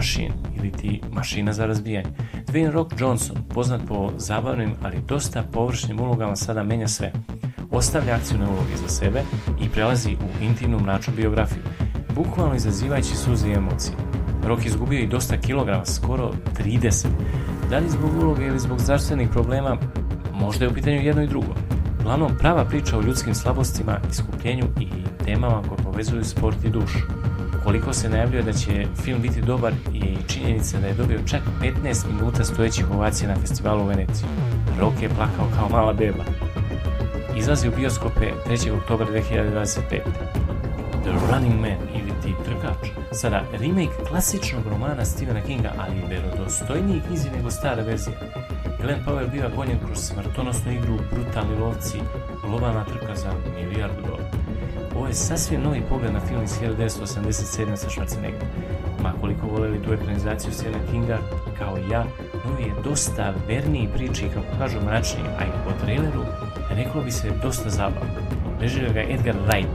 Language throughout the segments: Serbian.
Machine ili ti mašina za razbijanje. Dwayne Rock Johnson, poznat po zabavnim ali dosta površnim ulogama, sada menja sve. Ostavlja akcijne uloge za sebe i prelazi u intimnu mračnu biografiju, bukvalno izazivajući suze i emocije. Rock izgubio i dosta kilograma, skoro 30. Da li zbog uloge ili zbog zdravstvenih problema, možda je u pitanju jedno i drugo. Uglavnom, prava priča o ljudskim slabostima, iskupljenju i temama koje povezuju sport i dušu. Koliko se najavljuje da će film biti dobar i činjenica da je dobio čak 15 minuta stojećih ovacija na festivalu u Veneciji. Rock je plakao kao mala beba. Izlazi u bioskope 3. oktobra 2025. The Running Man ili ti trkač. Sada remake klasičnog romana Stephena Kinga, ali verodostojniji knjizi nego stara verzija. Glenn Powell biva gonjen kroz smrtonosnu igru Brutalni lovci, globalna trka za $1 milijardu. Ovo je sasvim novi pogled na film iz 1987. sa Schwarzeneggerom. Ma koliko voleli tu ekranizaciju Stephena Kinga, kao i ja, novi je dosta verniji priči, kako kažu, mračniji, a i po traileru reklo bi se dosta zabavno. Režira ga Edgar Wright,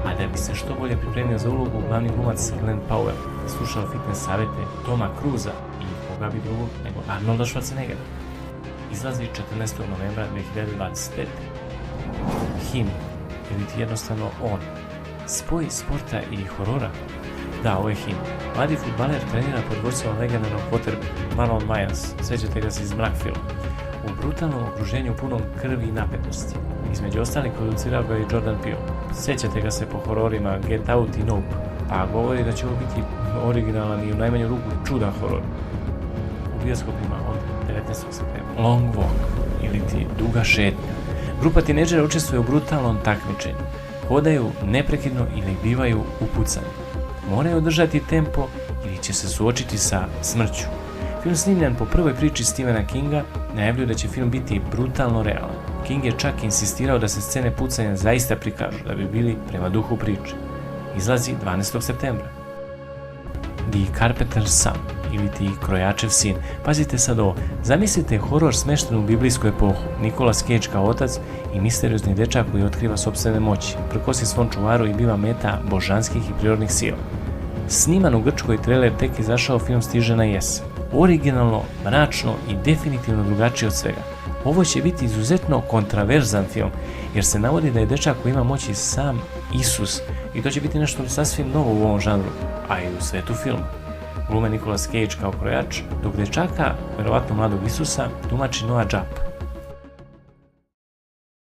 a da bi se što bolje pripremio za ulogu, glavni glumac Glenn Powell slušao fitness savete Toma Cruisa i koga bi drugog nego Arnolda Schwarzeneggera. Izlazi 14. novembra 2025. Him, ili ti jednostavno on. Spoj sporta i horora? Da, ovo je Him. Mladi fudbaler trenira pod vodstvom legendarnog quarterbacka Marlon Wayans, sećate ga se iz Mrak filma. U brutalnom okruženju punom krvi i napetosti. Između ostalih producirao ga i Jordan Peele. Sećate ga se po hororima Get Out i Nope, pa govori da će ovo biti originalan i u najmanju ruku čudan horor. U bioskopima od 19. septembra. Long Walk, ili ti duga šetnja. Grupa tinejdžera učestvuje u brutalnom takmičenju. Hodaju neprekidno ili bivaju upucani. Moraju održati tempo ili će se suočiti sa smrću. Film snimljen po prvoj priči Stephena Kinga najavljuje da će film biti brutalno realan. King je čak insistirao da se scene pucanja zaista prikažu da bi bili prema duhu priče. Izlazi 12. septembra. The Carpenter's Son, ili ti Krojačev sin. Pazite sad ovo, zamislite horor smešten u biblijsku epohu, Nicolas Cage kao otac i misteriozni dečak koji otkriva sopstvene moći, prkosi svom čuvaru i biva meta božanskih i prirodnih sila. Sniman u Grčkoj, trailer tek izašao, film stiže na jesen. Originalno, mračno i definitivno drugačije od svega. Ovo će biti izuzetno kontraverzan film, jer se navodi da je dečak koji ima moći sam Isus i to će biti nešto sasvim novo u ovom žanru, a i u svetu filma. Glume Nicolas Cage kao krojač, dok dečaka, verovatno mladog Isusa, tumači Noah Jupp.